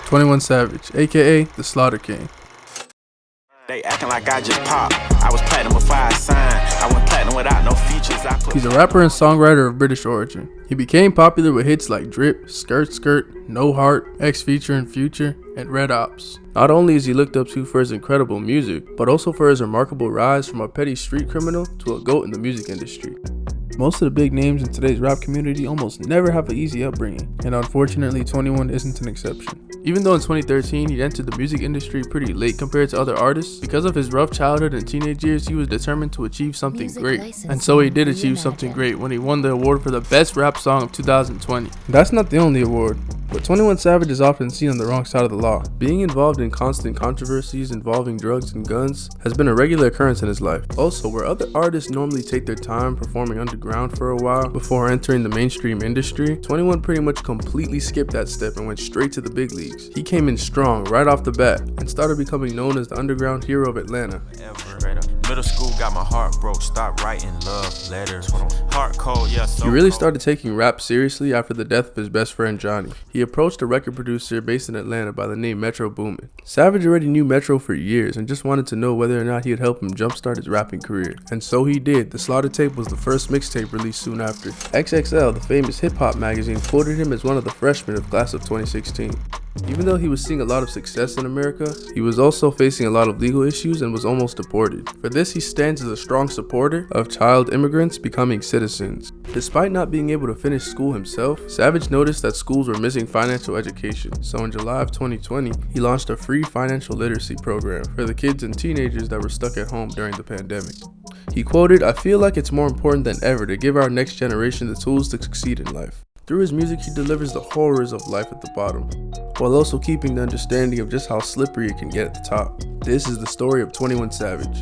21 Savage, aka the Slaughter King. They acting like I just popped. I was platinum before I signed. I went platinum without no features. He's a rapper and songwriter of British origin. He became popular with hits like Drip, Skirt Skirt, No Heart, X Feature and Future, and Red Ops. Not only is he looked up to for his incredible music, but also for his remarkable rise from a petty street criminal to a GOAT in the music industry. Most of the big names in today's rap community almost never have an easy upbringing, and unfortunately 21 isn't an exception. Even though in 2013 he entered the music industry pretty late compared to other artists, because of his rough childhood and teenage years he was determined to achieve something great. And so he did achieve something great when he won the award for the best rap song of 2020. That's not the only award, but 21 Savage is often seen on the wrong side of the law. Being involved in constant controversies involving drugs and guns has been a regular occurrence in his life. Also, where other artists normally take their time performing underground for a while before entering the mainstream industry, 21 pretty much completely skipped that step and went straight to the big leagues. He came in strong right off the bat and started becoming known as the underground hero of Atlanta. Middle school got my heart broke, stopped writing love letters. Heart cold, yeah, so he really cold. started taking rap seriously after the death of his best friend Johnny. He approached a record producer based in Atlanta by the name Metro Boomin. Savage already knew Metro for years and just wanted to know whether or not he would help him jumpstart his rapping career. And so he did. The Slaughter Tape was the first mixtape released soon after. XXL, the famous hip-hop magazine, quoted him as one of the freshmen of class of 2016. Even though he was seeing a lot of success in America, he was also facing a lot of legal issues and was almost deported. For this, he stands as a strong supporter of child immigrants becoming citizens. Despite not being able to finish school himself, Savage noticed that schools were missing financial education. So in July of 2020, he launched a free financial literacy program for the kids and teenagers that were stuck at home during the pandemic. He quoted, "I feel like it's more important than ever to give our next generation the tools to succeed in life." Through his music, he delivers the horrors of life at the bottom, while also keeping the understanding of just how slippery it can get at the top. This is the story of 21 Savage.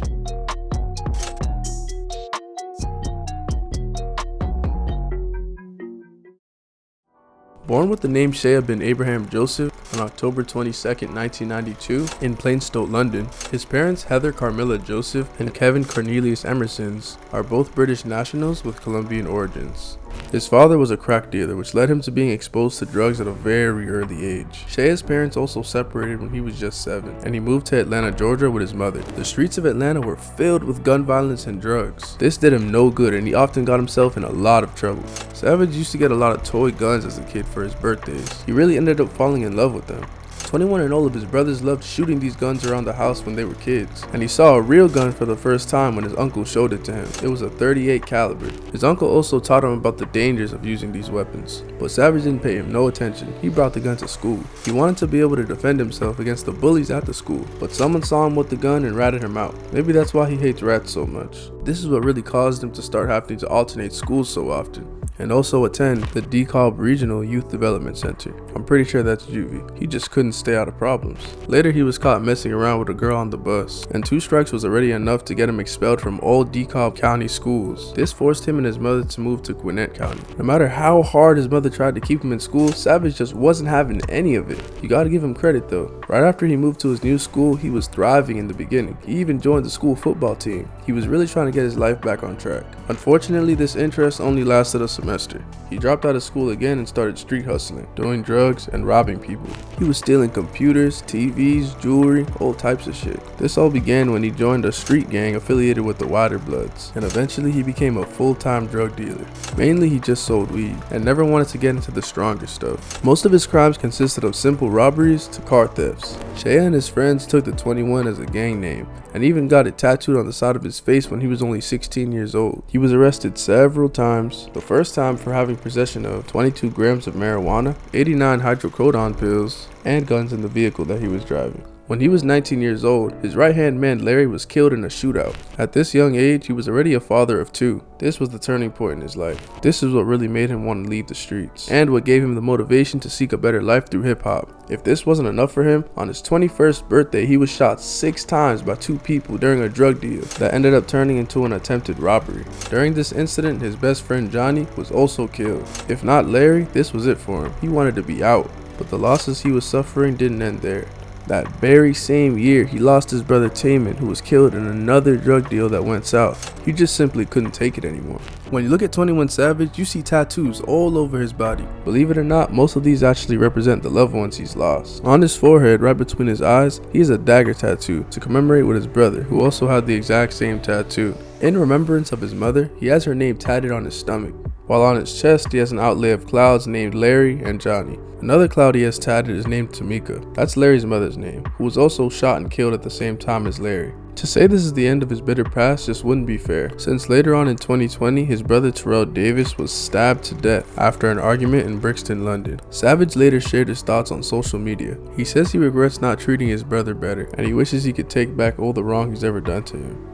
Born with the name Shea bin Abraham Joseph on October 22, 1992 in Plainstow, London, his parents Heather Carmilla Joseph and Kevin Cornelius Emersons are both British nationals with Colombian origins. His father was a crack dealer, which led him to being exposed to drugs at a very early age. Shea's parents also separated when he was just 7, and he moved to Atlanta, Georgia with his mother. The streets of Atlanta were filled with gun violence and drugs. This did him no good, and he often got himself in a lot of trouble. Savage used to get a lot of toy guns as a kid for his birthdays. He really ended up falling in love with them. 21 and all of his brothers loved shooting these guns around the house when they were kids, and he saw a real gun for the first time when his uncle showed it to him. It was a .38 caliber. His uncle also taught him about the dangers of using these weapons, but Savage didn't pay him no attention. He brought the gun to school. He wanted to be able to defend himself against the bullies at the school, but someone saw him with the gun and ratted him out. Maybe that's why he hates rats so much. This is what really caused him to start having to alternate schools so often, and also attend the DeKalb Regional Youth Development Center. I'm pretty sure that's juvie. He just couldn't stay out of problems. Later, he was caught messing around with a girl on the bus, and 2 strikes was already enough to get him expelled from all DeKalb County schools. This forced him and his mother to move to Gwinnett County. No matter how hard his mother tried to keep him in school, Savage just wasn't having any of it. You gotta give him credit though. Right after he moved to his new school, he was thriving in the beginning. He even joined the school football team. He was really trying to get his life back on track. Unfortunately, this interest only lasted a semester. He dropped out of school again and started street hustling, doing drugs and robbing people. He was stealing computers, TVs, jewelry, all types of shit. This all began when he joined a street gang affiliated with the Wider Bloods, and eventually he became a full-time drug dealer. Mainly he just sold weed, and never wanted to get into the stronger stuff. Most of his crimes consisted of simple robberies to car thefts. Shea and his friends took the 21 as a gang name, and even got it tattooed on the side of his face when he was only 16 years old. He was arrested several times, the first time for having possession of 22 grams of marijuana, 89 hydrocodone pills, and guns in the vehicle that he was driving. When he was 19 years old, his right-hand man Larry was killed in a shootout. At this young age, he was already a father of 2. This was the turning point in his life. This is what really made him want to leave the streets, and what gave him the motivation to seek a better life through hip-hop. If this wasn't enough for him, on his 21st birthday, he was shot 6 times by 2 people during a drug deal that ended up turning into an attempted robbery. During this incident, his best friend Johnny was also killed. If not Larry, this was it for him. He wanted to be out, but the losses he was suffering didn't end there. That very same year, he lost his brother Taman, who was killed in another drug deal that went south. He just simply couldn't take it anymore. When you look at 21 Savage, you see tattoos all over his body. Believe it or not, most of these actually represent the loved ones he's lost. On his forehead, right between his eyes, he has a dagger tattoo to commemorate with his brother, who also had the exact same tattoo. In remembrance of his mother, he has her name tatted on his stomach, while on his chest he has an outlay of clouds named Larry and Johnny. Another cloud he has tatted is named Tamika. That's Larry's mother's name, who was also shot and killed at the same time as Larry. To say this is the end of his bitter past just wouldn't be fair, since later on in 2020, his brother Terrell Davis was stabbed to death after an argument in Brixton, London. Savage later shared his thoughts on social media. He says he regrets not treating his brother better, and he wishes he could take back all the wrong he's ever done to him.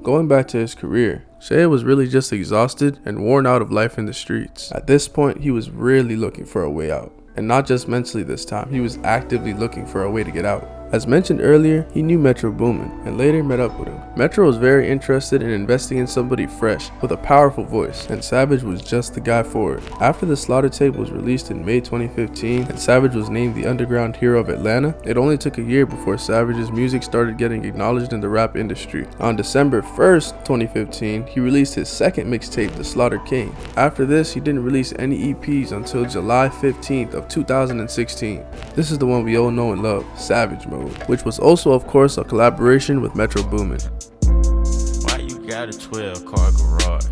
Going back to his career, Shea was really just exhausted and worn out of life in the streets. At this point, he was really looking for a way out. And not just mentally this time, he was actively looking for a way to get out. As mentioned earlier, he knew Metro Boomin and later met up with him. Metro was very interested in investing in somebody fresh with a powerful voice, and Savage was just the guy for it. After the Slaughter tape was released in May 2015 and Savage was named the Underground Hero of Atlanta, it only took a year before Savage's music started getting acknowledged in the rap industry. On December 1st, 2015, he released his second mixtape, The Slaughter King. After this, he didn't release any EPs until July 15th of 2016. This is the one we all know and love, Savage Mode, which was also of course a collaboration with Metro Boomin. Why you got a 12-car garage?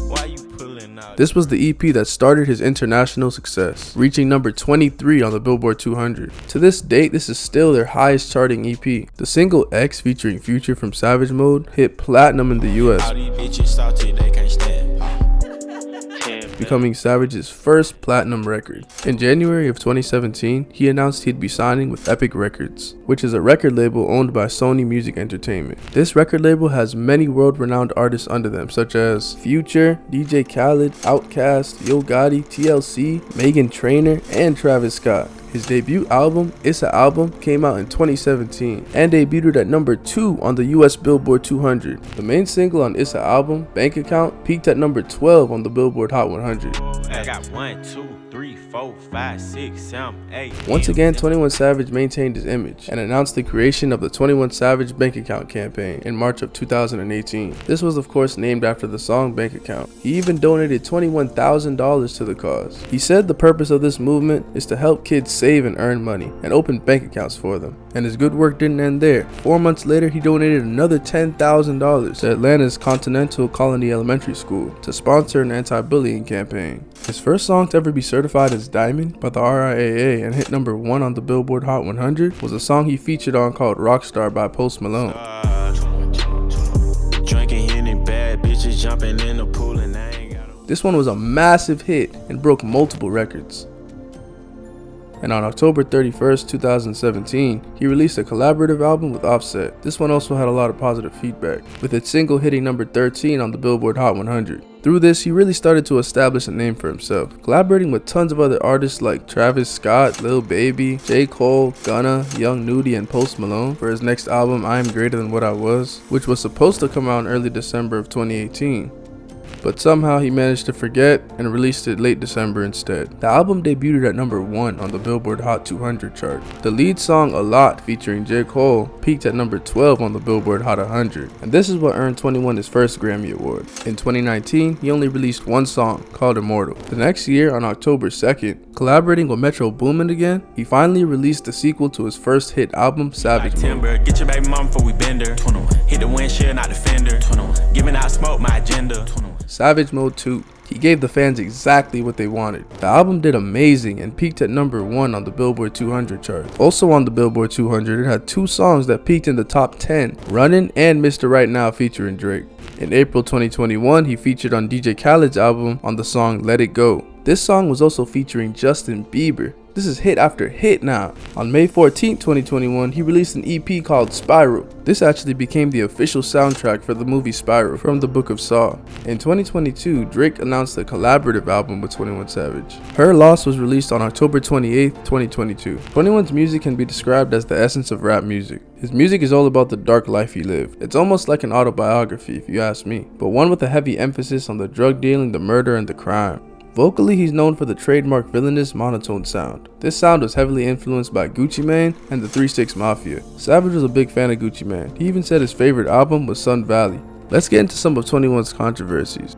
Why you pulling out? This was the EP that started his international success, reaching number 23 on the Billboard 200. To this date, this is still their highest charting EP. The single X featuring Future from Savage Mode hit platinum in the US, All these bitches salty, they can't stand. becoming Savage's first platinum record. In January of 2017, he announced he'd be signing with Epic Records, which is a record label owned by Sony Music Entertainment. This record label has many world-renowned artists under them, such as Future, DJ Khaled, Outkast, Yo Gotti, TLC, Meghan Trainor, and Travis Scott. His debut album, It's a Album, came out in 2017 and debuted at number 2 on the US Billboard 200. The main single on It's a Album, Bank Account, peaked at number 12 on the Billboard Hot 100. I got 1, 2, 3, 4, 5, 6, 7, 8. Once again, 21 Savage maintained his image and announced the creation of the 21 Savage Bank Account campaign in March of 2018. This was of course named after the song Bank Account. He even donated $21,000 to the cause. He said the purpose of this movement is to help kids save and earn money and open bank accounts for them. And his good work didn't end there. 4 months later, he donated another $10,000 to Atlanta's Continental Colony Elementary School to sponsor an anti-bullying campaign. His first song to ever be certified as Diamond by the RIAA and hit number 1 on the Billboard Hot 100 was a song he featured on called Rockstar by Post Malone. Drinking any bad bitches jumping in the pool and I ain't got This one was a massive hit and broke multiple records. And on October 31st, 2017, he released a collaborative album with Offset. This one also had a lot of positive feedback, with its single hitting number 13 on the Billboard Hot 100. Through this, he really started to establish a name for himself, collaborating with tons of other artists like Travis Scott, Lil Baby, J. Cole, Gunna, Young Nudy, and Post Malone for his next album, I Am Greater Than What I Was, which was supposed to come out in early December of 2018. But somehow he managed to forget and released it late December instead. The album debuted at number 1 on the Billboard Hot 200 chart. The lead song A Lot featuring J. Cole peaked at number 12 on the Billboard Hot 100, and this is what earned 21 his first Grammy Award. In 2019, he only released one song called Immortal. The next year, on October 2nd, collaborating with Metro Boomin again, he finally released the sequel to his first hit album, Savage Mode. timber. Get your baby mama before we bend her. 21. Hit the windshield, not the fender. 21. Giving out smoke, my agenda. 21. Savage Mode 2. He gave the fans exactly what they wanted. The album did amazing and peaked at number 1 on the Billboard 200 chart. Also on the Billboard 200, it had 2 songs that peaked in the top 10, Runnin' and Mr. Right Now featuring Drake. In April 2021, he featured on DJ Khaled's album on the song Let It Go. This song was also featuring Justin Bieber. This is hit after hit now. On May 14, 2021, he released an EP called Spiral. This actually became the official soundtrack for the movie Spiral from the Book of Saw. In 2022, Drake announced a collaborative album with 21 Savage. Her Loss was released on October 28, 2022. 21's music can be described as the essence of rap music. His music is all about the dark life he lived. It's almost like an autobiography if you ask me, but one with a heavy emphasis on the drug dealing, the murder, and the crime. Vocally, he's known for the trademark villainous monotone sound. This sound was heavily influenced by Gucci Mane and the 3 6 Mafia. Savage was a big fan of Gucci Mane. He even said his favorite album was Sun Valley. Let's get into some of 21's controversies.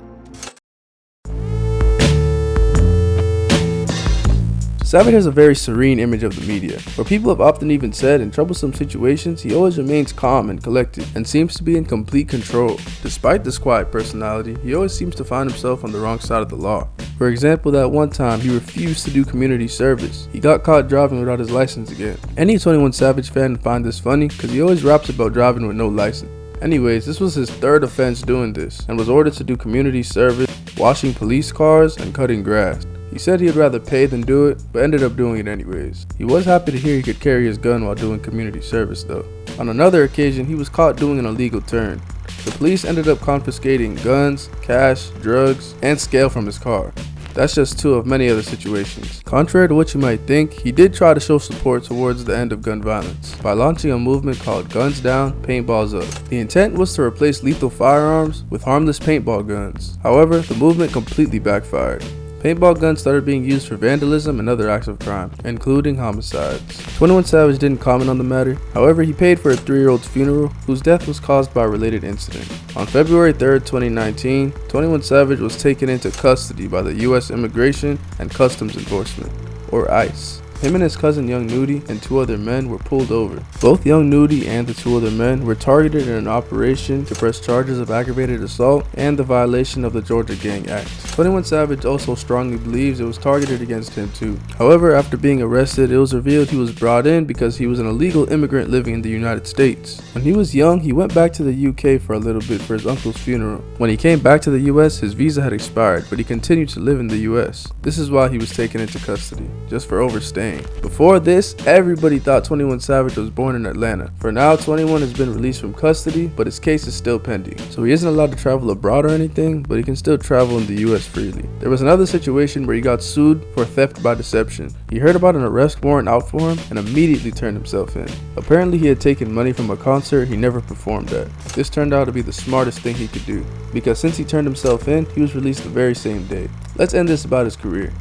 Savage has a very serene image of the media, where people have often even said in troublesome situations he always remains calm and collected, and seems to be in complete control. Despite this quiet personality, he always seems to find himself on the wrong side of the law. For example, that one time he refused to do community service. He got caught driving without his license again. Any 21 Savage fan would find this funny because he always raps about driving with no license. Anyways, this was his third offense doing this, and was ordered to do community service, washing police cars, and cutting grass. He said he'd rather pay than do it, but ended up doing it anyways. He was happy to hear he could carry his gun while doing community service though. On another occasion, he was caught doing an illegal turn. The police ended up confiscating guns, cash, drugs, and scale from his car. That's just two of many other situations. Contrary to what you might think, he did try to show support towards the end of gun violence by launching a movement called Guns Down, Paintballs Up. The intent was to replace lethal firearms with harmless paintball guns. However, the movement completely backfired. Paintball guns started being used for vandalism and other acts of crime, including homicides. 21 Savage didn't comment on the matter. However, he paid for a 3-year-old's funeral, whose death was caused by a related incident. On February 3, 2019, 21 Savage was taken into custody by the U.S. Immigration and Customs Enforcement, or ICE. Him and his cousin Young Nudy and 2 other men were pulled over. Both Young Nudy and the 2 other men were targeted in an operation to press charges of aggravated assault and the violation of the Georgia Gang Act. 21 Savage also strongly believes it was targeted against him too. However, after being arrested, it was revealed he was brought in because he was an illegal immigrant living in the United States. When he was young, he went back to the UK for a little bit for his uncle's funeral. When he came back to the US, his visa had expired, but he continued to live in the US. This is why he was taken into custody, just for overstaying. Before this, everybody thought 21 Savage was born in Atlanta. For now, 21 has been released from custody, but his case is still pending. So he isn't allowed to travel abroad or anything, but he can still travel in the US freely. There was another situation where he got sued for theft by deception. He heard about an arrest warrant out for him and immediately turned himself in. Apparently he had taken money from a concert he never performed at. This turned out to be the smartest thing he could do, because since he turned himself in, he was released the very same day. Let's end this about his career.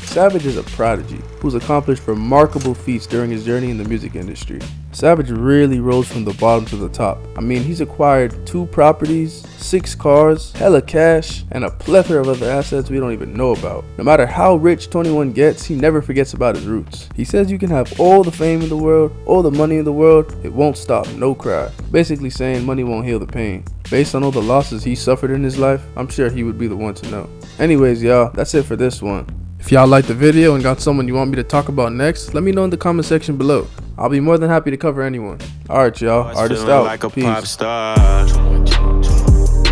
Savage is a prodigy who's accomplished remarkable feats during his journey in the music industry. Savage really rose from the bottom to the top. I mean, he's acquired 2 properties, 6 cars, hella cash, and a plethora of other assets we don't even know about. No matter how rich 21 gets, he never forgets about his roots. He says you can have all the fame in the world, all the money in the world, it won't stop no cry. Basically saying money won't heal the pain. Based on all the losses he suffered in his life, I'm sure he would be the one to know. Anyways, y'all, that's it for this one. If y'all liked the video and got someone you want me to talk about next, let me know in the comment section below. I'll be more than happy to cover anyone. Alright y'all, artist out. Like a Peace. pop star.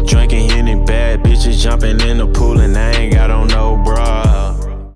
Drinking Henny, bad bitches jumping in the pool and I ain't got